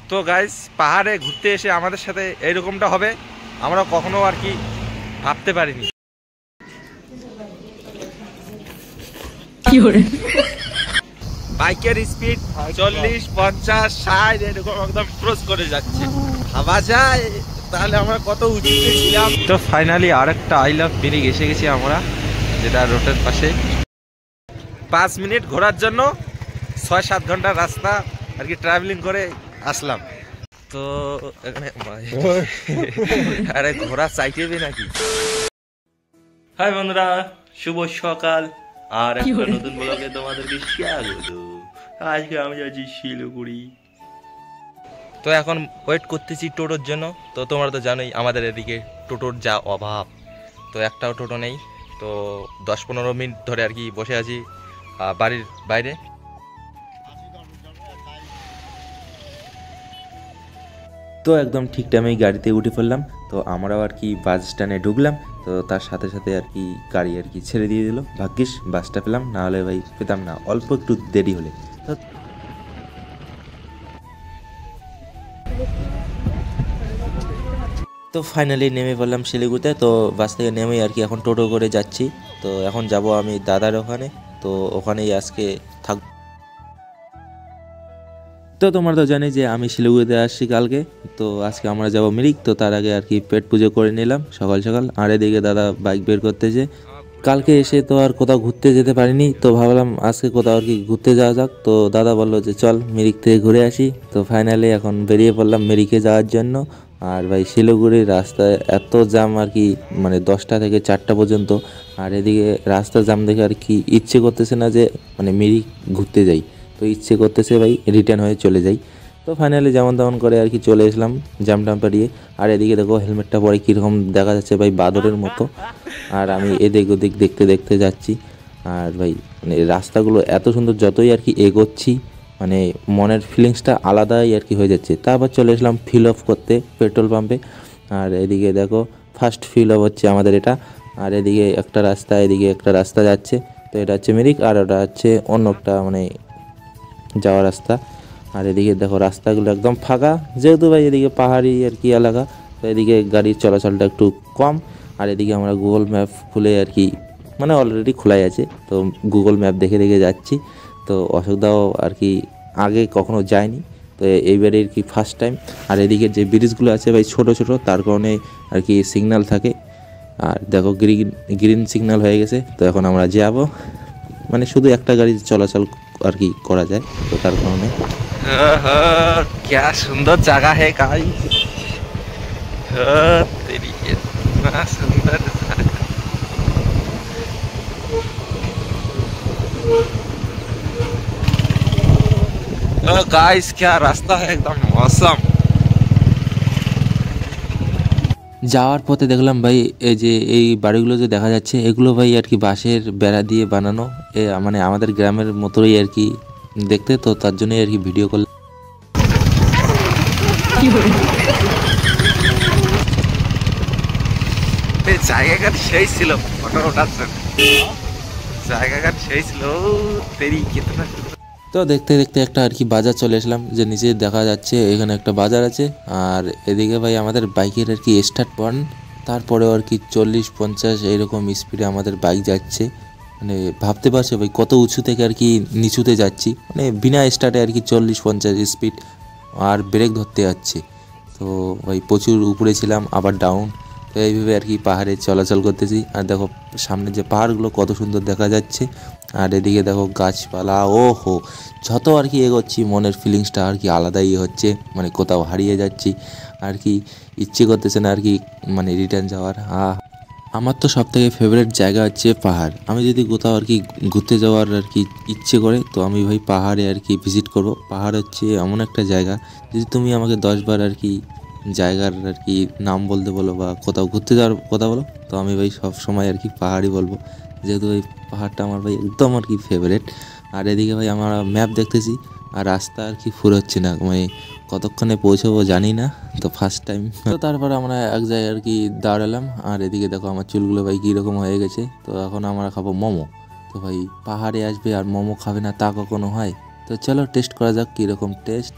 তো গাইস, পাহাড়ে ঘুরতে এসে আমাদের সাথে এইরকমটা হবে আমরা কখনো আর কি ভাবতে পারিনি। বাইকের স্পিড 40, 50, 60 এরকম একদম ক্রস করে যাচ্ছে। ভাবা যায় তাহলে আমরা কত উঁচুতে ছিলাম। তো ফাইনালি আরেকটা আই লাভ মিরিক এসে গেছি আমরা, যেটা রোডের পাশে। 5 মিনিট ঘোরার জন্য 6-7 ঘন্টার রাস্তা আর কি ট্রাভেলিং করে আসলাম। তো এখানে আরে ঘোরা চাইতেবে নাকি? হাই বন্ধুরা, শুভ সকাল আর একটা নতুন ব্লগে তোমাদেরকে স্বাগত। আজকে আমি যাচ্ছি শিলিগুড়ি। তো এখন ওয়েট করতেছি টোটোর জন্য। তো তোমরা তো জানোই আমাদের এদিকে টোটোর যা অভাব, তো একটাও টোটো নেই। তো 10-15 মিনিট ধরে আর কি বসে আছি বাড়ির বাইরে। তো একদম ঠিক টাইমেই গাড়িতে উঠে পড়লাম। তো আমরাও আর কি বাস স্ট্যান্ডে ঢুকলাম। তো তার সাথে সাথে আর কি গাড়ি আর কি ছেড়ে দিয়ে দিল। ভাগ্যিস বাসটা পেলাম, না হলে ভাই পেতাম না, অল্প একটু দেরি হলে। তো ফাইনালি নেমে পড়লাম শিলিগুড়িতে। তো বাস থেকে নেমেই আর কি এখন টোটো করে যাচ্ছি। তো এখন যাব আমি দাদার ওখানে। তো ওখানেই আজকে থাক। তো তোমরা তো জানি যে আমি শিলিগুড়িতে আসছি কালকে। তো আজকে আমরা যাব মিরিক। তো তার আগে আর কি পেট পুজো করে নিলাম সকাল সকাল। আর এদিকে দাদা বাইক বের করতেছে। কালকে এসে তো আর কোথাও ঘুরতে যেতে পারিনি, তো ভাবলাম আজকে কোথাও আর কি ঘুরতে যাওয়া যাক। তো দাদা বললো যে চল মিরিক থেকে ঘুরে আসি। তো ফাইনালি এখন বেরিয়ে পড়লাম মিরিকে যাওয়ার জন্য। আর ভাই শিলিগুড়ির রাস্তায় এত জ্যাম আর কি, মানে 10টা থেকে 4টা পর্যন্ত। আর এদিকে রাস্তা জ্যাম দেখে আর কি ইচ্ছে করতেছে না যে মানে মিরিক ঘুরতে যাই। তো ইচ্ছে করতেছে ভাই রিটার্ন হয়ে চলে যাই। তো ফাইনালি যেমন তেমন করে আর কি চলে এসলাম জ্যাম ট্যাম পেরিয়ে। আর এদিকে দেখো হেলমেটটা পরে কীরকম দেখা যাচ্ছে ভাই, বাদরের মতো। আর আমি এদিক ওদিক দেখতে দেখতে যাচ্ছি। আর ভাই মানে রাস্তাগুলো এত সুন্দর, যতই আর কি এগোচ্ছি মানে মনের ফিলিংসটা আলাদাই আর কি হয়ে যাচ্ছে। তারপর চলে এসলাম ফিল আপ করতে পেট্রোল পাম্পে। আর এদিকে দেখো ফার্স্ট ফিল আপ হচ্ছে আমাদের এটা। আর এদিকে একটা রাস্তা, এদিকে একটা রাস্তা যাচ্ছে। তো এটা হচ্ছে মিরিক, আর ওটা হচ্ছে অন্য একটা মানে যাওয়ার রাস্তা। আর এদিকে দেখো রাস্তাগুলো একদম ফাঁকা, যেহেতু ভাই এদিকে পাহাড়ি আর কি এলাকা। তো এদিকে গাড়ির চলাচলটা একটু কম। আর এদিকে আমরা গুগল ম্যাপ খুলে আর কি, মানে অলরেডি খোলাই আছে, তো গুগল ম্যাপ দেখে দেখে যাচ্ছি। তো অশোকদাও আর কি আগে কখনো যায়নি, তো এইবারে আর কি ফার্স্ট টাইম। আর এদিকে যে ব্রিজগুলো আছে ভাই ছোট ছোট, তার কারণে আর কি সিগন্যাল থাকে। আর দেখো গ্রিন সিগন্যাল হয়ে গেছে। তো এখন আমরা যাব, মানে শুধু একটা গাড়ি চলাচল আর কি করা যায়, তো তার কারণে। क्या सुंदर जगह है गाइस, तेरी इतना सुंदर गाइस, क्या रास्ता है, एकदम मौसम। যাওয়ার পথে দেখলাম ভাই এই যে এই বাড়িগুলো যে দেখা যাচ্ছে, এগুলো ভাই আর কি বাঁশের বেড়া দিয়ে বানানো, মানে আমাদের গ্রামের মতোই আর কি দেখতে। তো তার জন্যই আর কি ভিডিও করলাম। জায়গাঘাট সেই ছিল ফটো ওঠার জন্য, জায়গাঘাট সেই ছিল। তেরি কিতনা। তো দেখতে দেখতে একটা আর কি বাজার চলে আসলাম, যে নিচে দেখা যাচ্ছে এখানে একটা বাজার আছে। আর এদিকে ভাই আমাদের বাইকের আর কি স্টার্ট পয়েন্ট, তারপরেও আর কি 40-50 এইরকম স্পিডে আমাদের বাইক যাচ্ছে। মানে ভাবতে পারছো ভাই কত উঁচু থেকে আর কি নিচুতে যাচ্ছি, মানে বিনা স্টার্টে আর কি 40-50 স্পিড, আর ব্রেক ধরতে যাচ্ছে। তো ভাই প্রচুর উপরে ছিলাম, আবার ডাউন। তো এইভাবে আর কি পাহাড়ে চলাচল করতেছি। আর দেখো সামনে যে পাহাড়গুলো কত সুন্দর দেখা যাচ্ছে। আর এদিকে দেখো গাছপালা, ও হো, যত আর কি এগোচ্ছি মনের ফিলিংসটা আর কি আলাদাই হচ্ছে, মানে কোথাও হারিয়ে যাচ্ছি আর কি, ইচ্ছে করতেছে না আর কি মানে রিটার্ন যাওয়ার। আমার তো সব থেকে ফেভারিট জায়গা হচ্ছে পাহাড়। আমি যদি কোথাও আর কি ঘুরতে যাওয়ার আর কি ইচ্ছে করে, তো আমি ভাই পাহাড়ে আর কি ভিজিট করব। পাহাড় হচ্ছে এমন একটা জায়গা, যদি তুমি আমাকে 10বার আর কি জায়গার আর কি নাম বলতে বলো বা কোথাও ঘুরতে যাওয়ার কথা বলো, তো আমি ভাই সব সময় আর কি পাহাড়ই বলবো, যেহেতু ওই পাহাড়টা আমার ভাই একদম আর কি ফেভারিট। আর এদিকে ভাই আমরা ম্যাপ দেখতেছি, আর রাস্তা আর কি ফুরোচ্ছে না, মানে কতক্ষণে পৌঁছবো জানি না, তো ফার্স্ট টাইম। তো তারপর আমরা এক জায়গায় আর কি দাঁড়ালাম। আর এদিকে দেখো আমার চুলগুলো ভাই কীরকম হয়ে গেছে। তো এখন আমরা খাবো মোমো। তো ভাই পাহাড়ে আসবে আর মোমো খাবে না তা কখনো হয়? তো চলো টেস্ট করা যাক কীরকম টেস্ট।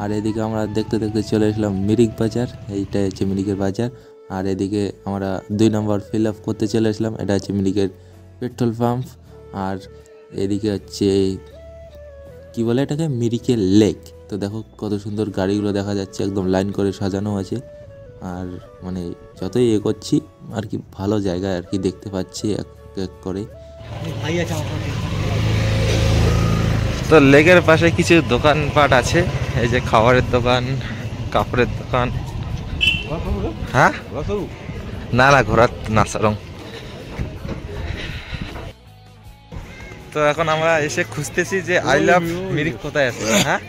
আর এদিকে আমরা দেখতে দেখতে চলে এসলাম মিরিক বাজার। এইটা হচ্ছে মিরিকের বাজার। আর এদিকে আমরা 2 নম্বর ফিল আপ করতে চলে আসলাম। এটা হচ্ছে মিরিকের পেট্রোল পাম্প। আর এদিকে হচ্ছে কি বলে এটাকে, মিরিকের লেক। তো দেখো কত সুন্দর গাড়িগুলো দেখা যাচ্ছে, একদম লাইন করে সাজানো আছে। আর মানে যতই এগোচ্ছি আর কি ভালো জায়গায় আর কি দেখতে পাচ্ছি এক এক করে। তো লেকের পাশে কিছু দোকানপাট আছে, এই যে খাবারের দোকান, কাপড়ের দোকান। হ্যাঁ না না ঘোরার না সারং। তো এখন আমরা এসে খুঁজতেছি যে আই লাভ মিরিক কোথায় আছে। হ্যাঁ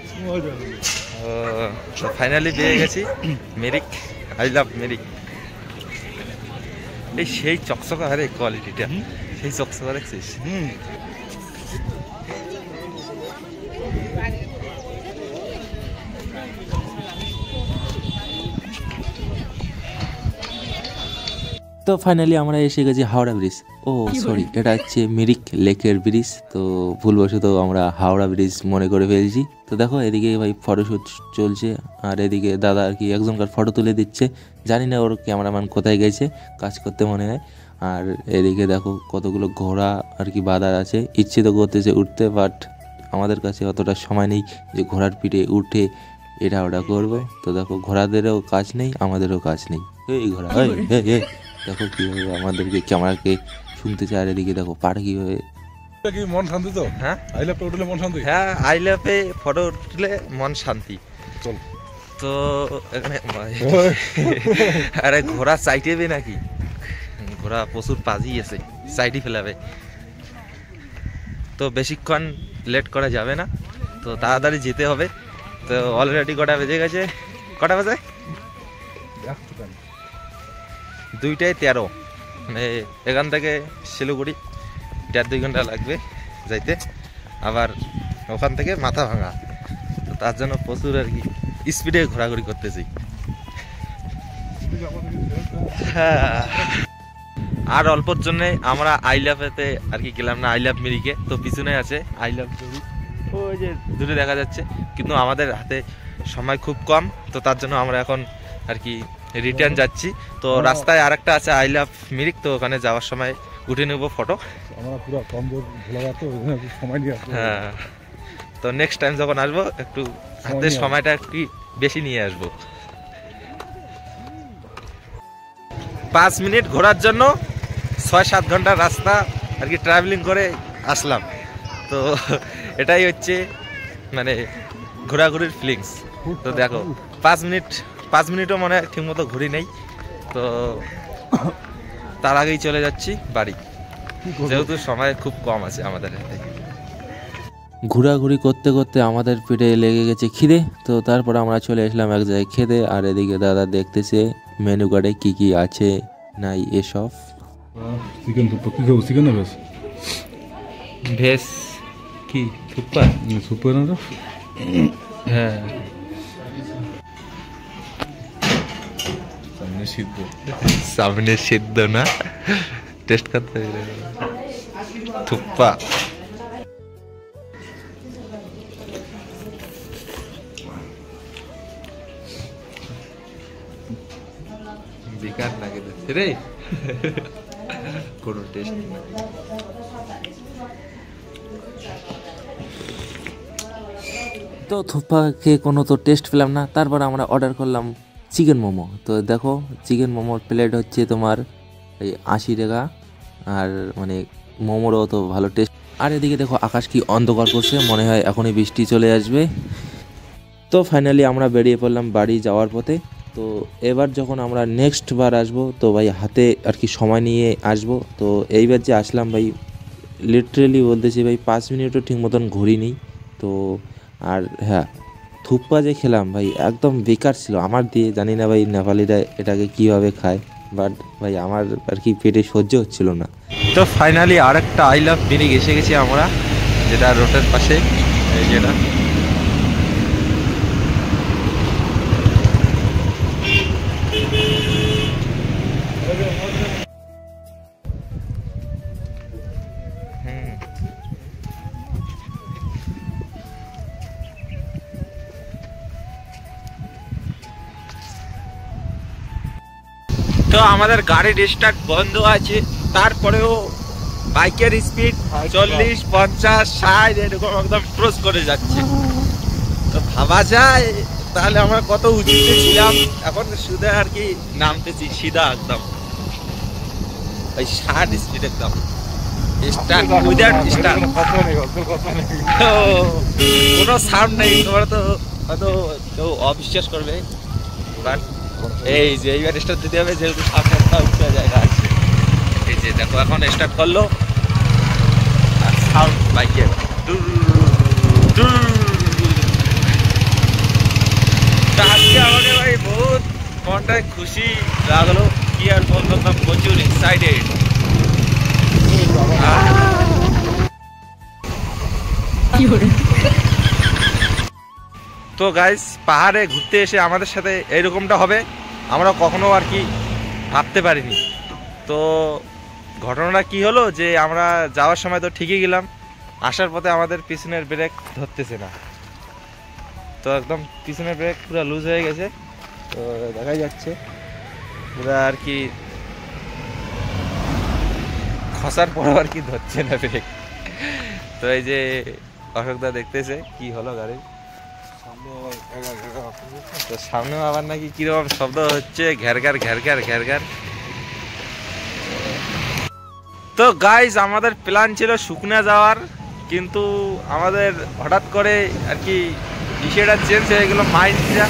তো ফাইনালি পেয়ে গেছি মিরিক, আই লাভ মিরিক। এই সেই চকচকা, আরে কোয়ালিটিটা সেই চকচকা দেখছিস। তো ফাইনালি আমরা এসে গেছি হাওড়া ব্রিজ। ও সরি, এটা হচ্ছে মিরিক লেকের ব্রিজ। তো ভুলবশত আমরা হাওড়া ব্রিজ মনে করে ফেলছি। তো দেখো এদিকে ভাই ফটোশ্যুট চলছে, আর এদিকে দাদা আর কি একজনকার ফটো তুলে দিচ্ছে। জানি না ওর ক্যামেরাম্যান কোথায় গেছে কাজ করতে মনে হয়। আর এদিকে দেখো কতগুলো ঘোড়া আর কি বাঁধার আছে, ইচ্ছে তো করতেছে উঠতে, বাট আমাদের কাছে অতটা সময় নেই যে ঘোড়ার পিঠে উঠে এটা ওটা করবো। তো দেখো ঘোড়াদেরও কাজ নেই, আমাদেরও কাজ নেই। এই ঘোড়া দেখো কিভাবে আমাদেরকে ক্যামেরাকে শুনতে চায়। আর এদিকে দেখো পাড়ে কিভাবে মন শান্তি। তো হ্যাঁ আই লাভ উঠলে মন শান্তি। হ্যাঁ আই লাভে ফটো উঠলে মন শান্তি। চল তো এখানে আরে ঘোড়া চাইটেবে নাকি, ঘোড়া প্রচুর পাজি আছে, সাইডই ফেলাবে। তো বেশিক্ষণ লেট করা যাবে না, তো তাড়াতাড়ি যেতে হবে। তো অলরেডি কটা বেজে গেছে, কটা বাজে 2:13। মানে এখান থেকে শিলিগুড়ি 1.5-2 ঘন্টা লাগবে যাইতে, আবার ওখান থেকে মাথা ভাঙা। তো তার জন্য প্রচুর আর কি স্পিডে ঘোরাঘুরি করতেছি। হ্যাঁ আর অল্পর জন্যে আমরা আই লাভেতে আর কি গেলাম না, আই লাভ মিরিকে। তো পিছনে আছে আই লাভ ছবি, ওই যে দূরে দেখা যাচ্ছে। কিন্তু আমাদের হাতে সময় খুব কম, তো তার জন্য আমরা এখন আর কি রিটার্ন যাচ্ছি। তো রাস্তায় আরেকটা আছে আই লাভ মিরিক, তো ওখানে যাওয়ার সময় উঠে নেবো ফটো। হ্যাঁ তো নেক্সট টাইম যখন আসবো একটু হাতে সময়টা একটু বেশি নিয়ে আসবো। 5 মিনিট ঘোরার জন্য 6-7 ঘন্টার রাস্তা আর কি ট্রাভেলিং করে আসলাম। তো এটাই হচ্ছে মানে ঘোরাঘুরির ফিলিংস। তো দেখো 5 মিনিটও মনে হয় ঠিক মতো ঘুরি নেই। তো তার আগেই চলে যাচ্ছি বাড়ি, যেহেতু সময় খুব কম আছে আমাদের হাতে। ঘোরাঘুরি করতে করতে আমাদের পেটে লেগে গেছে খিদে। তো তারপর আমরা চলে আসলাম এক জায়গায় খেতে। আর এদিকে দাদা দেখতেছে মেনু কার্ডে কি কি আছে নাই এসব। চিকেন থুপ্পা কি খাবো, চিকেন না ভেজ? ভেজ কি থুপ্পা? সুপ্পা না তো? হ্যাঁ সামনে সিদ্ধ না, টেস্ট করতে থুপ্পা। বেকার লাগে রে, কোনো টেস্ট না। তো থুপ্পাকে কোনো তো টেস্ট পেলাম না। তারপর আমরা অর্ডার করলাম চিকেন মোমো। তো দেখো চিকেন মোমোর প্লেট হচ্ছে তোমার এই 80 টাকা। আর মানে মোমোরও তো ভালো টেস্ট। আর এদিকে দেখো আকাশ কি অন্ধকার করছে, মনে হয় এখনই বৃষ্টি চলে আসবে। তো ফাইনালি আমরা বেরিয়ে পড়লাম বাড়ি যাওয়ার পথে। তো এবার যখন আমরা নেক্সট বার আসবো, তো ভাই হাতে আর কি সময় নিয়ে আসবো। তো এইবার যে আসলাম ভাই, লিটারেলি বলতেছি ভাই 5 মিনিটও ঠিক মতন ঘুরিনি। তো আর হ্যাঁ থুপ্পা যে খেলাম ভাই একদম বেকার ছিল আমার দিয়ে। জানি না ভাই নেপালিরা এটাকে কিভাবে খায়, বাট ভাই আমার আর কি পেটে সহ্য হচ্ছিল না। তো ফাইনালি আরেকটা আই লাভ মিরিক এসে গেছি আমরা, যেটা রোডের পাশে, এই যেটা। তো আমাদের গাড়ির স্টার্ট বন্ধ আছে, তারপরেও বাইকের স্পিড 40, 50, 60 এরকম একদম ক্রস করে যাচ্ছে। তো ভাবা যায় তাহলে আমরা কত উঁচুতে ছিলাম, এখন শুধু আর কি নামতেছি সিধা একদম ওই 60 স্পিড একদম স্টার্ট উইদাউট স্টার্ট, কোনো সাউন্ড নেই। তোমরা তো হয়তো কেউ অবিশ্বাস করবে, বাট এই যে এইবার স্টার্ট দিতে হবে, যেহেতু সামনে একটা উঁচু জায়গা আছে। এই যে দেখো এখন স্টার্ট করলো আর সাউন্ড বাইকের আজকে আমাকে ভাই বহুত মনটায় খুশি লাগলো, কি আর বলবো, প্রচুর এক্সাইটেড। তো গাইস, পাহাড়ে ঘুরতে এসে আমাদের সাথে এইরকমটা হবে আমরা কখনো আর কি ভাবতে পারিনি। তো ঘটনাটা কি হলো যে আমরা যাওয়ার সময় তো ঠিকই গেলাম, আসার পথে আমাদের পিছনের ব্রেক ধরতেছে না, তো একদম পিছনের ব্রেক পুরো লুজ হয়ে গেছে। তো দেখা যাচ্ছে পুরো আর কি খসার পরও আর কি ধরছে না ব্রেক। তো এই যে অশোকদা দেখতেছে কি হলো গাড়ি, তো সামনে আবার নাকি কিরকম শব্দ হচ্ছে, ঘ্যারঘার ঘ্যারঘার ঘ্যারঘার। তো গাইজ আমাদের প্ল্যান ছিল শুকনা যাওয়ার, কিন্তু আমাদের হঠাৎ করে আর কি বিষয়টা চেঞ্জ হয়ে গেলো মাইন্ডটা,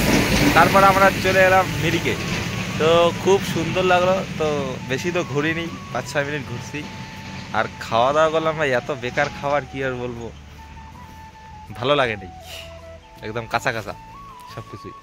তারপর আমরা চলে এলাম মিরিকে। তো খুব সুন্দর লাগলো, তো বেশি তো ঘুরিনি, 5-6 মিনিট ঘুরছি আর খাওয়া দাওয়া করলাম ভাই, এত বেকার খাবার কি আর বলবো, ভালো লাগেনি, একদম কাঁচা কাঁচা সব কিছুই।